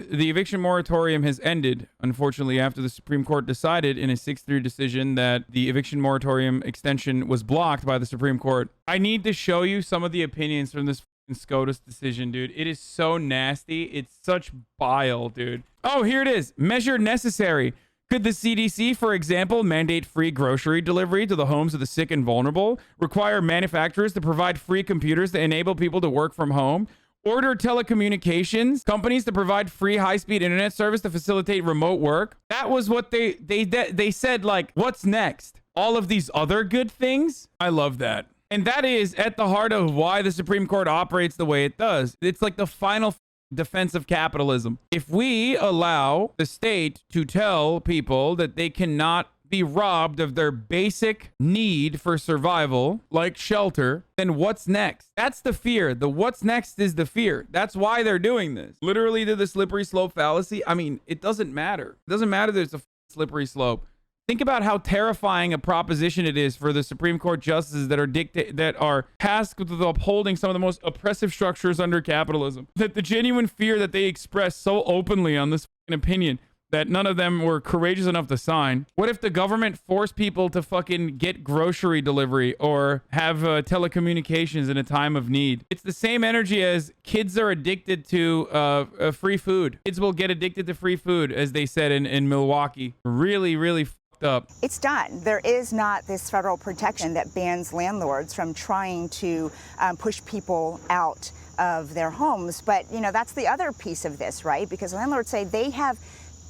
The eviction moratorium has ended, unfortunately, after the Supreme Court decided in a 6-3 decision that the eviction moratorium extension was blocked by the Supreme Court. I need to show you some of the opinions from this SCOTUS decision, dude. It is so nasty. It's such bile, dude. Oh, here it is. Measure necessary. Could the CDC, for example, mandate free grocery delivery to the homes of the sick and vulnerable, require manufacturers to provide free computers to enable people to work from home, order telecommunications companies to provide free high-speed internet service to facilitate remote work? That was what they said, like, what's next? All of these other good things? I love that. And that is at the heart of why the Supreme Court operates the way it does. It's like the final defense of capitalism. If we allow the state to tell people that they cannot be robbed of their basic need for survival, like shelter, then what's next? That's the fear. The what's next is the fear. That's why they're doing this. Literally to the slippery slope fallacy. I mean, it doesn't matter. It doesn't matter that it's a slippery slope. Think about how terrifying a proposition it is for the Supreme Court justices that are tasked with upholding some of the most oppressive structures under capitalism. That the genuine fear that they express so openly on this opinion that none of them were courageous enough to sign. What if the government forced people to fucking get grocery delivery or have telecommunications in a time of need? It's the same energy as kids are addicted to free food. Kids will get addicted to free food, as they said in Milwaukee. Really, really up. It's done. There is not this federal protection that bans landlords from trying to push people out of their homes. But, you know, that's the other piece of this, right? Because landlords say they have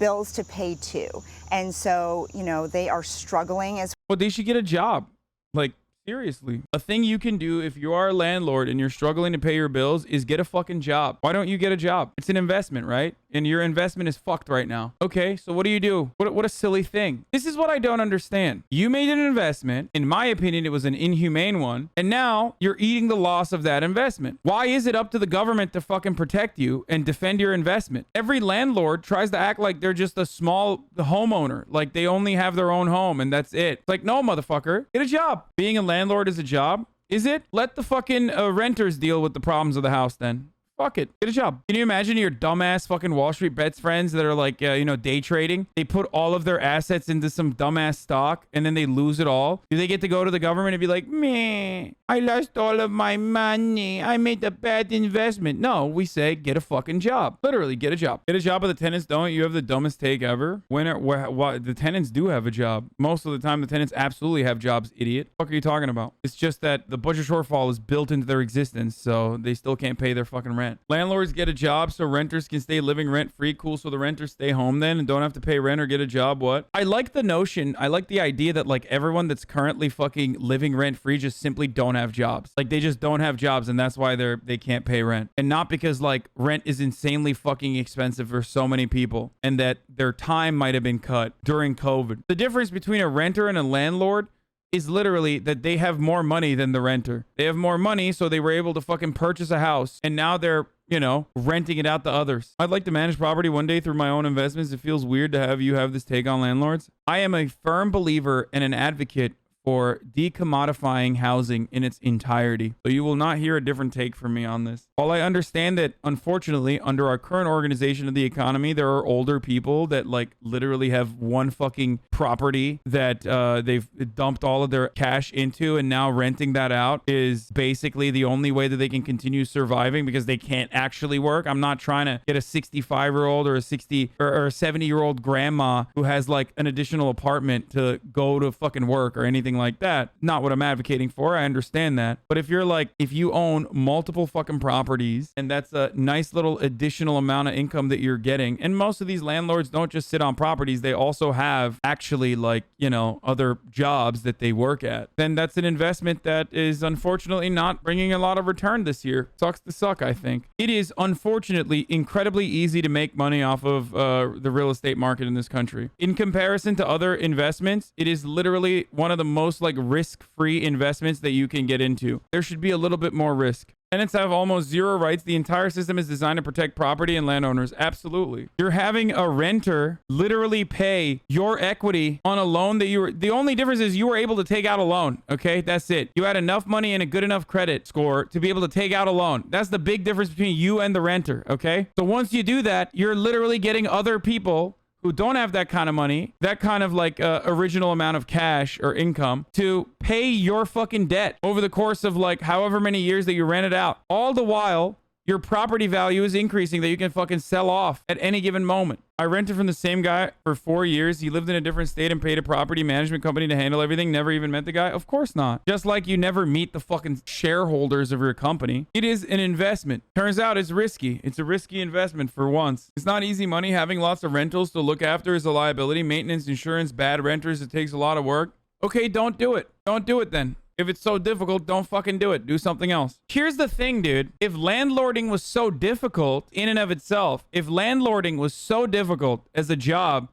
bills to pay too. And so, you know, they are struggling as well. They should get a job. Like, seriously. A thing you can do if you are a landlord and you're struggling to pay your bills is get a fucking job. Why don't you get a job? It's an investment, right? And your investment is fucked right now. Okay, so what do? What a silly thing. This is what I don't understand. You made an investment. In my opinion, it was an inhumane one. And now you're eating the loss of that investment. Why is it up to the government to fucking protect you and defend your investment? Every landlord tries to act like they're just a small homeowner. Like they only have their own home and that's it. It's like, no, motherfucker. Get a job. Being a landlord is a job. Is it? Let the fucking renters deal with the problems of the house then. Fuck it. Get a job. Can you imagine your dumbass fucking Wall Street Bets friends that are like, you know, day trading? They put all of their assets into some dumbass stock and then they lose it all. Do they get to go to the government and be like, meh, I lost all of my money. I made a bad investment. No, we say get a fucking job. Literally, get a job. Get a job, but the tenants don't. You have the dumbest take ever. The tenants do have a job. Most of the time, the tenants absolutely have jobs, idiot. What the fuck are you talking about? It's just that the budget shortfall is built into their existence, so they still can't pay their fucking rent. Landlords get a job so renters can stay living rent free. Cool. So the renters stay home then and don't have to pay rent or get a job. What? I like the notion. I like the idea that like everyone that's currently fucking living rent free just simply don't have jobs. Like they just don't have jobs and that's why they can't pay rent. And not because like rent is insanely fucking expensive for so many people and that their time might have been cut during COVID. The difference between a renter and a landlord is literally that they have more money than the renter. They have more money, so they were able to fucking purchase a house, and now they're, you know, renting it out to others. I'd like to manage property one day through my own investments. It feels weird to have you have this take on landlords. I am a firm believer and an advocate for decommodifying housing in its entirety. So you will not hear a different take from me on this. While I understand that, unfortunately, under our current organization of the economy, there are older people that like literally have one fucking property that they've dumped all of their cash into and now renting that out is basically the only way that they can continue surviving because they can't actually work. I'm not trying to get a 65-year-old or a 60 or a 70-year-old grandma who has like an additional apartment to go to fucking work or anything like that. Not what I'm advocating for. I understand that. But if you own multiple fucking properties and that's a nice little additional amount of income that you're getting, and most of these landlords don't just sit on properties, they also have actually like, you know, other jobs that they work at, then that's an investment that is unfortunately not bringing a lot of return this year. Sucks to suck, I think. It is unfortunately incredibly easy to make money off of the real estate market in this country. In comparison to other investments, it is literally one of the most like risk-free investments that you can get into. There should be a little bit more risk. Tenants have almost zero rights. The entire system is designed to protect property and landowners. Absolutely. You're having a renter literally pay your equity on a loan that you were, the only difference is you were able to take out a loan. Okay. That's it. You had enough money and a good enough credit score to be able to take out a loan. That's the big difference between you and the renter. Okay. So once you do that, you're literally getting other people who don't have that kind of money, that kind of like original amount of cash or income to pay your fucking debt over the course of like however many years that you rent it out. All the while, your property value is increasing that you can fucking sell off at any given moment. I rented from the same guy for 4 years. He lived in a different state and paid a property management company to handle everything. Never even met the guy. Of course not. Just like you never meet the fucking shareholders of your company. It is an investment. Turns out it's risky. It's a risky investment for once. It's not easy money. Having lots of rentals to look after is a liability. Maintenance, insurance, bad renters. It takes a lot of work. Okay, don't do it. Don't do it then. If it's so difficult, don't fucking do it. Do something else. Here's the thing, dude. If landlording was so difficult in and of itself, if landlording was so difficult as a job,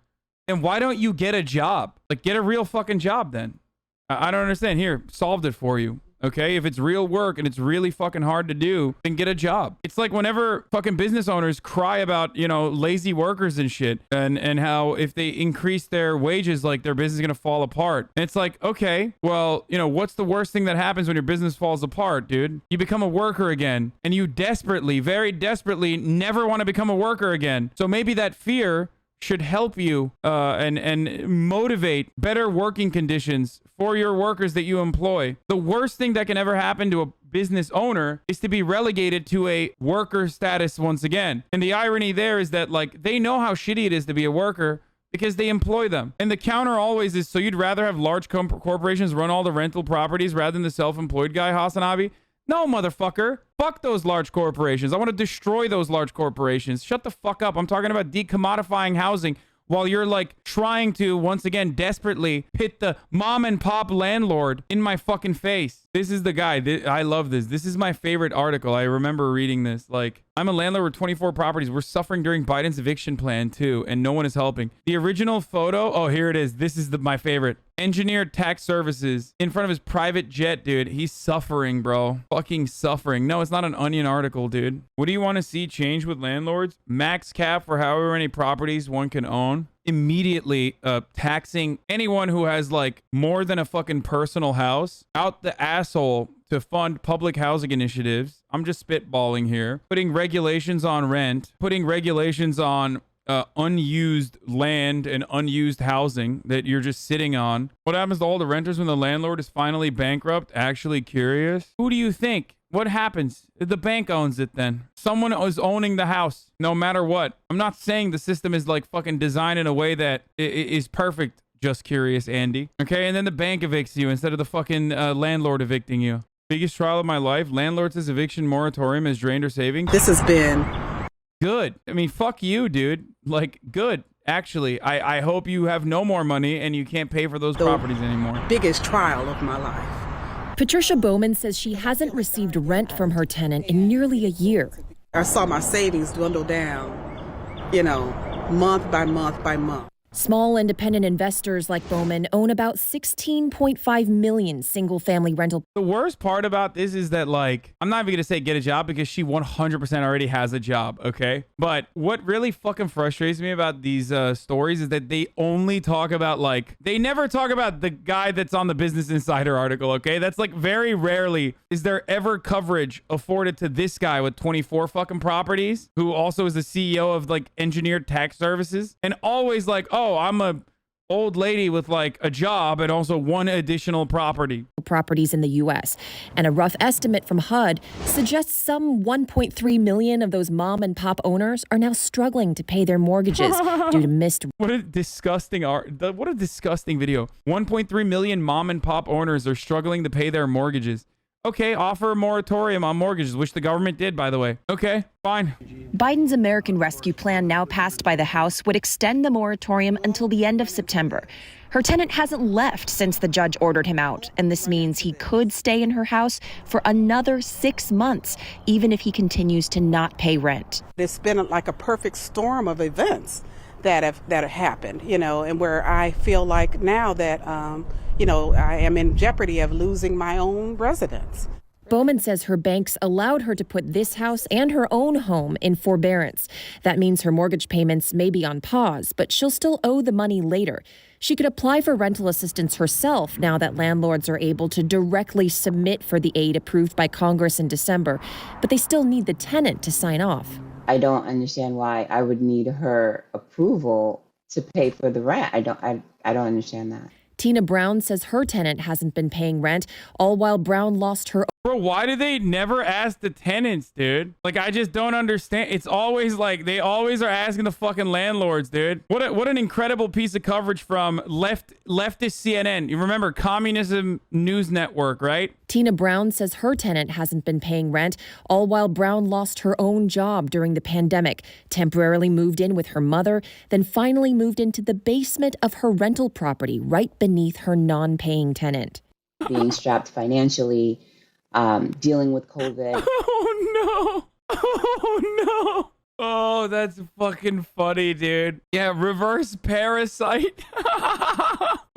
then why don't you get a job? Like, get a real fucking job then. I don't understand. Here, solved it for you. Okay, if it's real work and it's really fucking hard to do, then get a job. It's like whenever fucking business owners cry about, you know, lazy workers and shit and how if they increase their wages, like their business is going to fall apart. And it's like, okay, well, you know, what's the worst thing that happens when your business falls apart, dude? You become a worker again and you desperately, very desperately never want to become a worker again. So maybe that fear should help you and motivate better working conditions for your workers that you employ. The worst thing that can ever happen to a business owner is to be relegated to a worker status once again. And the irony there is that, like, they know how shitty it is to be a worker because they employ them. And the counter always is, so you'd rather have large corporations run all the rental properties rather than the self-employed guy, HasanAbi? No, motherfucker. Fuck those large corporations. I want to destroy those large corporations. Shut the fuck up. I'm talking about decommodifying housing while you're like trying to, once again, desperately pit the mom and pop landlord in my fucking face. This is the guy. I love this. This is my favorite article. I remember reading this. Like, I'm a landlord with 24 properties. We're suffering during Biden's eviction plan too, and no one is helping. The original photo. Oh, here it is. This is my favorite. Engineered tax services in front of his private jet, dude. He's suffering, bro. Fucking suffering. No, it's not an Onion article, dude. What do you want to see change with landlords? Max cap for however many properties one can own. Immediately taxing anyone who has like more than a fucking personal house out the asshole to fund public housing initiatives. I'm just spitballing here. Putting regulations on rent, putting regulations on unused land and unused housing that you're just sitting on. What happens to all the renters when the landlord is finally bankrupt? Actually curious. Who do you think? What happens? The bank owns it then. Someone is owning the house no matter what. I'm not saying the system is like fucking designed in a way that is perfect. Just curious, Andy. Okay, and then the bank evicts you instead of the fucking landlord evicting you. Biggest trial of my life. Landlords' eviction moratorium has drained her savings. This has been good. I mean, fuck you, dude. Like, good. Actually, I hope you have no more money and you can't pay for those properties anymore. Biggest trial of my life. Patricia Bowman says she hasn't received rent from her tenant in nearly a year. I saw my savings dwindle down, you know, month by month by month. Small independent investors like Bowman own about 16.5 million single-family rental. The worst part about this is that, like, I'm not even going to say get a job because she 100% already has a job, okay? But what really fucking frustrates me about these stories is that they only talk about, like, they never talk about the guy that's on the Business Insider article, okay? That's, like, very rarely is there ever coverage afforded to this guy with 24 fucking properties who also is the CEO of, like, Engineered Tax Services. And always, like, oh, I'm a old lady with like a job and also one additional property. Properties in the U.S. And a rough estimate from HUD suggests some 1.3 million of those mom and pop owners are now struggling to pay their mortgages due to missed. What a disgusting what a disgusting video. 1.3 million mom and pop owners are struggling to pay their mortgages. Okay, offer a moratorium on mortgages, which the government did, by the way. Okay, fine. Biden's American Rescue Plan, now passed by the House, would extend the moratorium until the end of September. Her tenant hasn't left since the judge ordered him out, and this means he could stay in her house for another 6 months, even if he continues to not pay rent. It's been like a perfect storm of events that have happened, you know, and where I feel like now that, you know, I am in jeopardy of losing my own residence. Bowman says her banks allowed her to put this house and her own home in forbearance. That means her mortgage payments may be on pause, but she'll still owe the money later. She could apply for rental assistance herself now that landlords are able to directly submit for the aid approved by Congress in December, but they still need the tenant to sign off. I don't understand why I would need her approval to pay for the rent. I don't understand that. Tina Brown says her tenant hasn't been paying rent, all while Brown lost her. Bro, why do they never ask the tenants, dude? Like, I just don't understand. It's always like they always are asking the fucking landlords, dude. What an incredible piece of coverage from leftist CNN. You remember Communism News Network, right? Tina Brown says her tenant hasn't been paying rent, all while Brown lost her own job during the pandemic, temporarily moved in with her mother, then finally moved into the basement of her rental property right beneath her non-paying tenant. Being strapped financially, dealing with COVID. Oh, no. Oh, no. Oh, that's fucking funny, dude. Yeah, reverse parasite.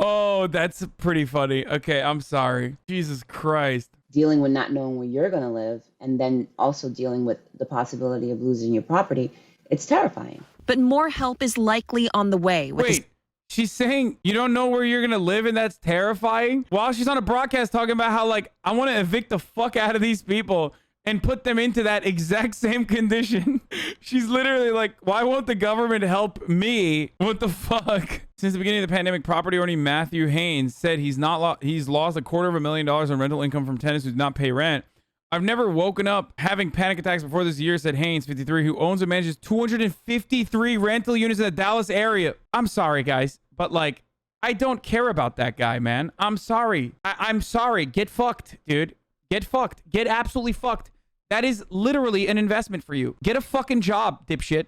Oh, that's pretty funny. Okay, I'm sorry. Jesus Christ. Dealing with not knowing where you're going to live, and then also dealing with the possibility of losing your property. It's terrifying. But more help is likely on the way. Wait, she's saying you don't know where you're going to live and that's terrifying? While she's on a broadcast talking about how, like, I want to evict the fuck out of these people and put them into that exact same condition. She's literally like, why won't the government help me? What the fuck? Since the beginning of the pandemic, property owner Matthew Haynes said he's lost $250,000 in rental income from tenants who do not pay rent. I've never woken up having panic attacks before this year, said Haynes, 53, who owns and manages 253 rental units in the Dallas area. I'm sorry, guys, but like, I don't care about that guy, man. I'm sorry. I'm sorry. Get fucked, dude. Get fucked. Get absolutely fucked. That is literally an investment for you. Get a fucking job, dipshit.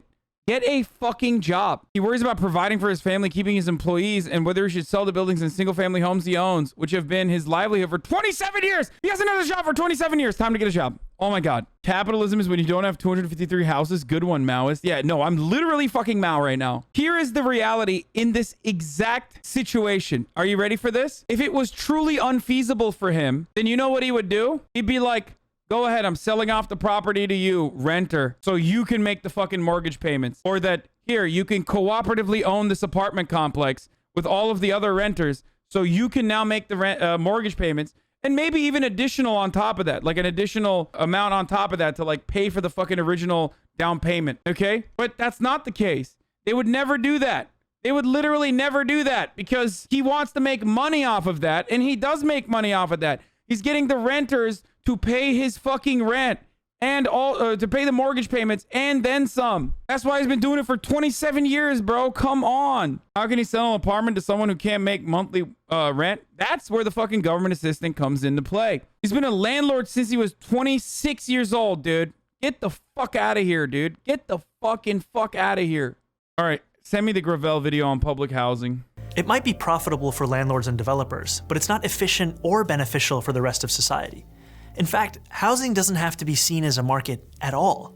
Get a fucking job. He worries about providing for his family, keeping his employees, and whether he should sell the buildings and single-family homes he owns, which have been his livelihood for 27 years. He hasn't had a job for 27 years. Time to get a job. Oh my God. Capitalism is when you don't have 253 houses. Good one, Maoist. Yeah, no, I'm literally fucking Mao right now. Here is the reality in this exact situation. Are you ready for this? If it was truly unfeasible for him, then you know what he would do? He'd be like, go ahead, I'm selling off the property to you, renter, so you can make the fucking mortgage payments. Or that, here, you can cooperatively own this apartment complex with all of the other renters, so you can now make the mortgage payments, and maybe even additional on top of that, like an additional amount on top of that to like pay for the fucking original down payment, okay? But that's not the case. They would never do that. They would literally never do that because he wants to make money off of that, and he does make money off of that. He's getting the renters to pay his fucking rent and all to pay the mortgage payments and then some. That's why he's been doing it for 27 years, bro. Come on. How can he sell an apartment to someone who can't make monthly rent? That's where the fucking government assistant comes into play. He's been a landlord since he was 26 years old, dude. Get the fuck out of here, dude. Get the fucking fuck out of here. All right, send me the Gravel video on public housing. It might be profitable for landlords and developers, but it's not efficient or beneficial for the rest of society. In fact, housing doesn't have to be seen as a market at all.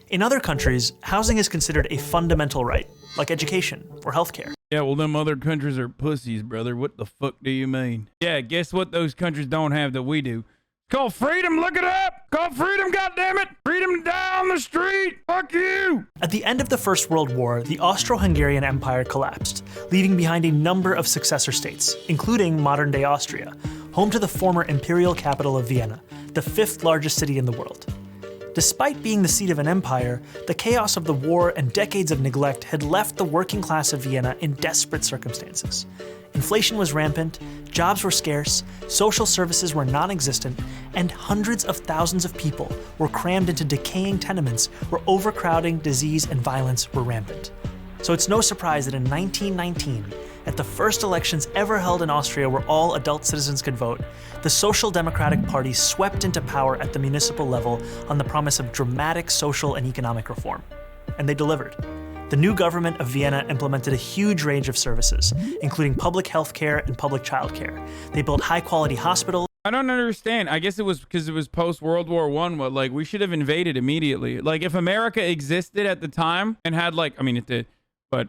In other countries, housing is considered a fundamental right, like education or healthcare. Yeah, well, them other countries are pussies, brother. What the fuck do you mean? Yeah, guess what those countries don't have that we do? It's called freedom, look it up! Called freedom, goddammit! Freedom down the street! Fuck you! At the end of the First World War, the Austro-Hungarian Empire collapsed, leaving behind a number of successor states, including modern-day Austria, home to the former imperial capital of Vienna, the fifth largest city in the world. Despite being the seat of an empire, the chaos of the war and decades of neglect had left the working class of Vienna in desperate circumstances. Inflation was rampant, jobs were scarce, social services were non-existent, and hundreds of thousands of people were crammed into decaying tenements where overcrowding, disease, and violence were rampant. So it's no surprise that in 1919, at the first elections ever held in Austria where all adult citizens could vote, the Social Democratic Party swept into power at the municipal level on the promise of dramatic social and economic reform. And they delivered. The new government of Vienna implemented a huge range of services, including public health care and public child care. They built high-quality hospitals. I don't understand. I guess it was because it was post-World War I, but like we should have invaded immediately. Like if America existed at the time and had like, I mean it did, but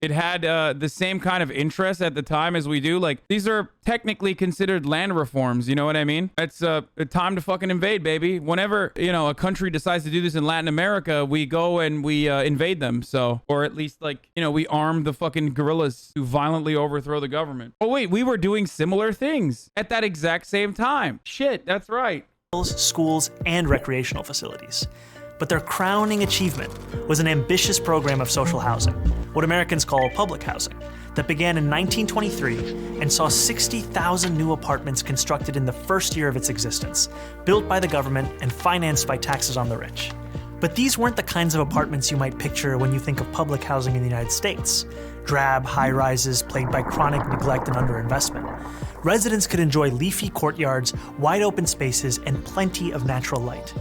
It had the same kind of interest at the time as we do. Like, these are technically considered land reforms. You know what I mean? It's a time to fucking invade, baby. Whenever, you know, a country decides to do this in Latin America, we go and we invade them. So, or at least, like, you know, we arm the fucking guerrillas to violently overthrow the government. Oh, wait, we were doing similar things at that exact same time. Shit, that's right. Schools, and recreational facilities. But their crowning achievement was an ambitious program of social housing, what Americans call public housing, that began in 1923 and saw 60,000 new apartments constructed in the first year of its existence, built by the government and financed by taxes on the rich. But these weren't the kinds of apartments you might picture when you think of public housing in the United States. Drab high-rises plagued by chronic neglect and underinvestment. Residents could enjoy leafy courtyards, wide open spaces, and plenty of natural light.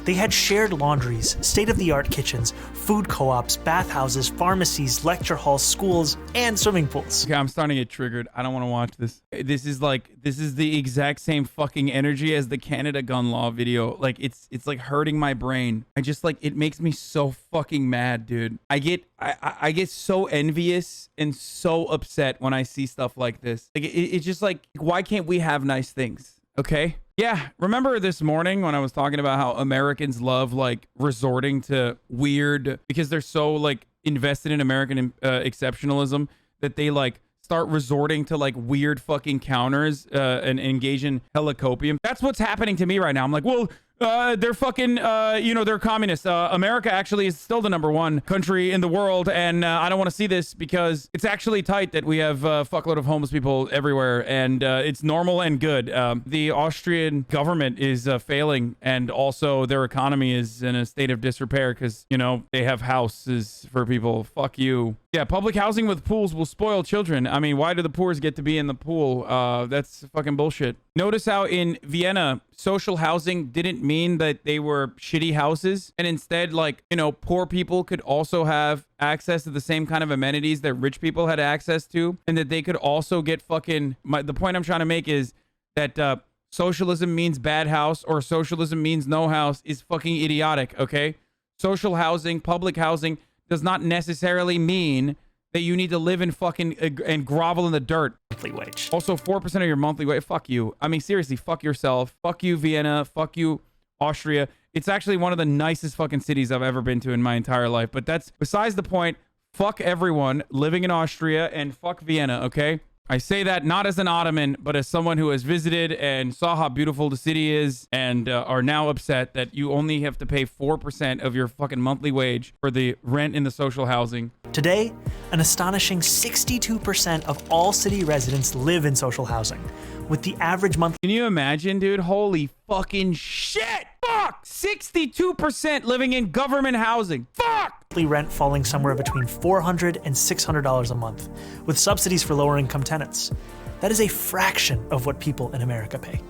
They had shared laundries, state-of-the-art kitchens, food co-ops, bathhouses, pharmacies, lecture halls, schools, and swimming pools. Okay, I'm starting to get triggered. I don't want to watch this. This is the exact same fucking energy as the Canada gun law video. Like, it's like hurting my brain. I just, like, it makes me so fucking mad, dude. I get so envious and so upset when I see stuff like this. Like, it's just like, why can't we have nice things? Okay. Yeah. Remember this morning when I was talking about how Americans love like resorting to weird, because they're so like invested in American exceptionalism, that they like start resorting to like weird fucking counters and engage in helicopium. That's what's happening to me right now. I'm like, well, they're fucking, you know, they're communists. America actually is still the #1 country in the world, and I don't want to see this because it's actually tight that we have a fuckload of homeless people everywhere, and it's normal and good. The Austrian government is failing, and also their economy is in a state of disrepair because, you know, they have houses for people. Fuck you. Yeah, public housing with pools will spoil children. I mean, why do the poors get to be in the pool? That's fucking bullshit. Notice how in Vienna, social housing didn't mean that they were shitty houses, and instead, like, you know, poor people could also have access to the same kind of amenities that rich people had access to, and that they could also get fucking... the point I'm trying to make is that socialism means bad house or socialism means no house is fucking idiotic, okay? Social housing, public housing does not necessarily mean that you need to live in fucking and grovel in the dirt. Monthly wage. Also, 4% of your monthly wage. Fuck you. I mean, seriously, fuck yourself. Fuck you, Vienna. Fuck you, Austria. It's actually one of the nicest fucking cities I've ever been to in my entire life. But that's besides the point. Fuck everyone living in Austria and fuck Vienna, okay? I say that not as an Ottoman, but as someone who has visited and saw how beautiful the city is and are now upset that you only have to pay 4% of your fucking monthly wage for the rent in the social housing. Today, an astonishing 62% of all city residents live in social housing, with the average monthly... Can you imagine, dude? Holy fucking shit! Fuck! 62% living in government housing. Fuck! Rent falling somewhere between $400 and $600 a month, with subsidies for lower income tenants. That is a fraction of what people in America pay.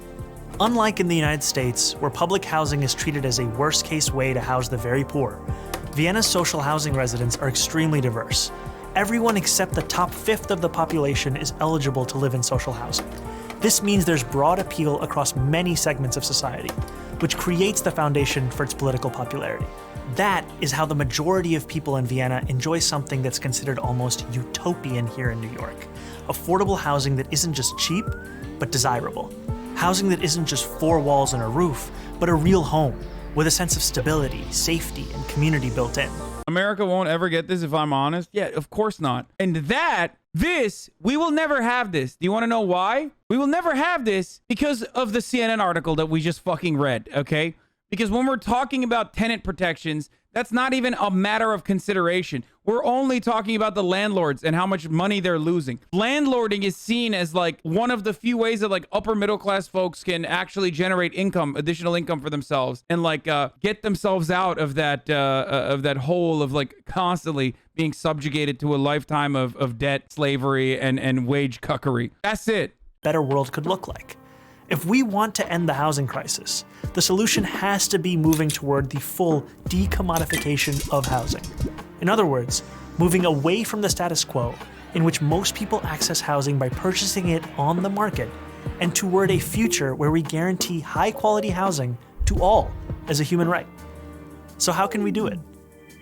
Unlike in the United States, where public housing is treated as a worst case way to house the very poor, Vienna's social housing residents are extremely diverse. Everyone except the top fifth of the population is eligible to live in social housing. This means there's broad appeal across many segments of society, which creates the foundation for its political popularity. That is how the majority of people in Vienna enjoy something that's considered almost utopian here in New York. Affordable housing that isn't just cheap, but desirable. Housing that isn't just four walls and a roof, but a real home, with a sense of stability, safety, and community built in. America won't ever get this if I'm honest. Yeah, of course not. And we will never have this. Do you want to know why? We will never have this because of the CNN article that we just fucking read, okay? Because when we're talking about tenant protections, that's not even a matter of consideration. We're only talking about the landlords and how much money they're losing. Landlording is seen as like one of the few ways that like upper middle class folks can actually generate income, additional income for themselves, and like get themselves out of that hole of like constantly being subjugated to a lifetime of debt, slavery, and wage cuckery. That's it. Better world could look like. If we want to end the housing crisis, the solution has to be moving toward the full decommodification of housing. In other words, moving away from the status quo, in which most people access housing by purchasing it on the market, and toward a future where we guarantee high-quality housing to all as a human right. So how can we do it?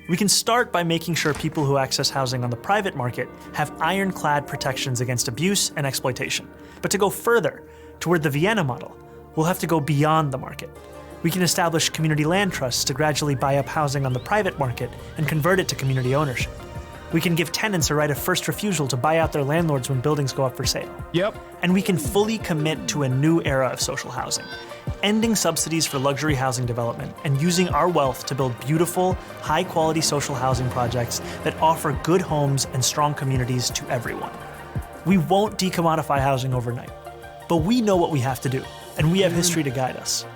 We can start by making sure people who access housing on the private market have ironclad protections against abuse and exploitation. But to go further, toward the Vienna model, we'll have to go beyond the market. We can establish community land trusts to gradually buy up housing on the private market and convert it to community ownership. We can give tenants a right of first refusal to buy out their landlords when buildings go up for sale. Yep. And we can fully commit to a new era of social housing, ending subsidies for luxury housing development and using our wealth to build beautiful, high-quality social housing projects that offer good homes and strong communities to everyone. We won't decommodify housing overnight, but we know what we have to do, and we have history to guide us.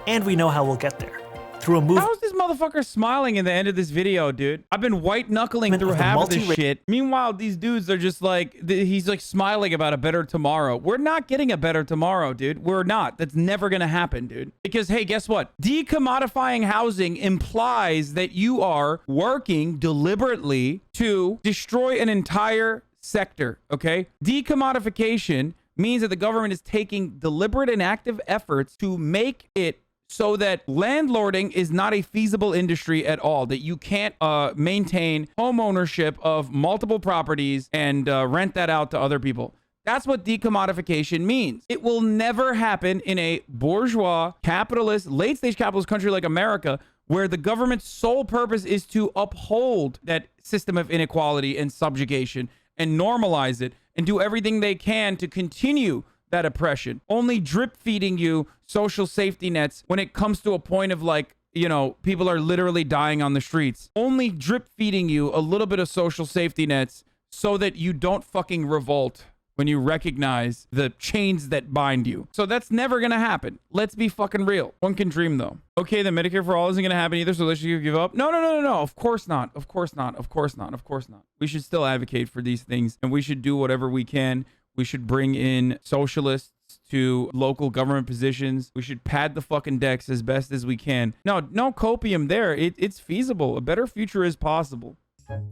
And we know how we'll get there. Through a move. How is this motherfucker smiling in the end of this video, dude? I've been white knuckling through half of this shit. Meanwhile, these dudes are just like, he's like smiling about a better tomorrow. We're not getting a better tomorrow, dude. We're not. That's never gonna happen, dude. Because hey, guess what? Decommodifying housing implies that you are working deliberately to destroy an entire sector, okay? Decommodification means that the government is taking deliberate and active efforts to make it so that landlording is not a feasible industry at all, that you can't maintain home ownership of multiple properties and rent that out to other people. That's what decommodification means. It will never happen in a bourgeois, capitalist, late-stage capitalist country like America, where the government's sole purpose is to uphold that system of inequality and subjugation and normalize it and do everything they can to continue that oppression, only drip feeding you social safety nets when it comes to a point of like, you know, people are literally dying on the streets, only drip feeding you a little bit of social safety nets so that you don't fucking revolt when you recognize the chains that bind you. So that's never gonna happen. Let's be fucking real. One can dream though. Okay, the Medicare for all isn't gonna happen either, so let's just give up. No. Of course not. Of course not. Of course not. Of course not. We should still advocate for these things, and we should do whatever we can. We should bring in socialists to local government positions. We should pad the fucking decks as best as we can. No copium there. It's feasible. A better future is possible.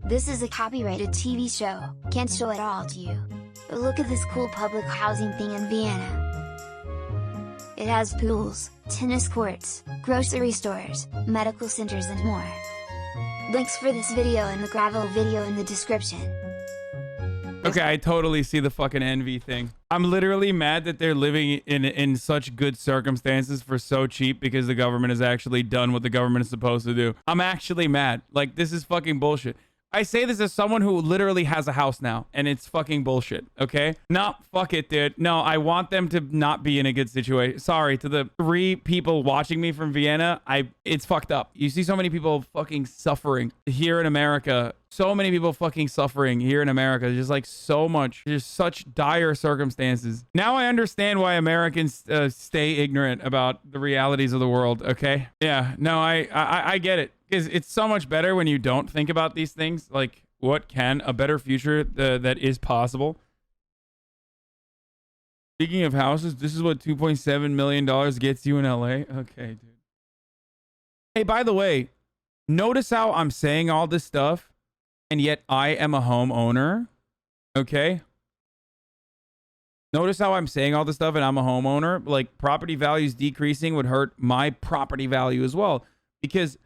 This is a copyrighted TV show. Can't show it all to you. But look at this cool public housing thing in Vienna. It has pools, tennis courts, grocery stores, medical centers and more. Links for this video and the gravel video in the description. Okay, I totally see the fucking envy thing. I'm literally mad that they're living in such good circumstances for so cheap because the government has actually done what the government is supposed to do. I'm actually mad. Like, this is fucking bullshit. I say this as someone who literally has a house now, and it's fucking bullshit, okay? No, fuck it, dude. No, I want them to not be in a good situation. Sorry, to the 3 people watching me from Vienna, it's fucked up. You see so many people fucking suffering here in America. So many people fucking suffering here in America. Just like so much. There's such dire circumstances. Now I understand why Americans stay ignorant about the realities of the world, okay? Yeah, no, I get it. It's so much better when you don't think about these things. Like, what can a better future that is possible? Speaking of houses, this is what $2.7 million gets you in LA. Okay, dude. Hey, by the way, notice how I'm saying all this stuff, and yet I am a homeowner. Okay? Notice how I'm saying all this stuff and I'm a homeowner. Like, property values decreasing would hurt my property value as well. Because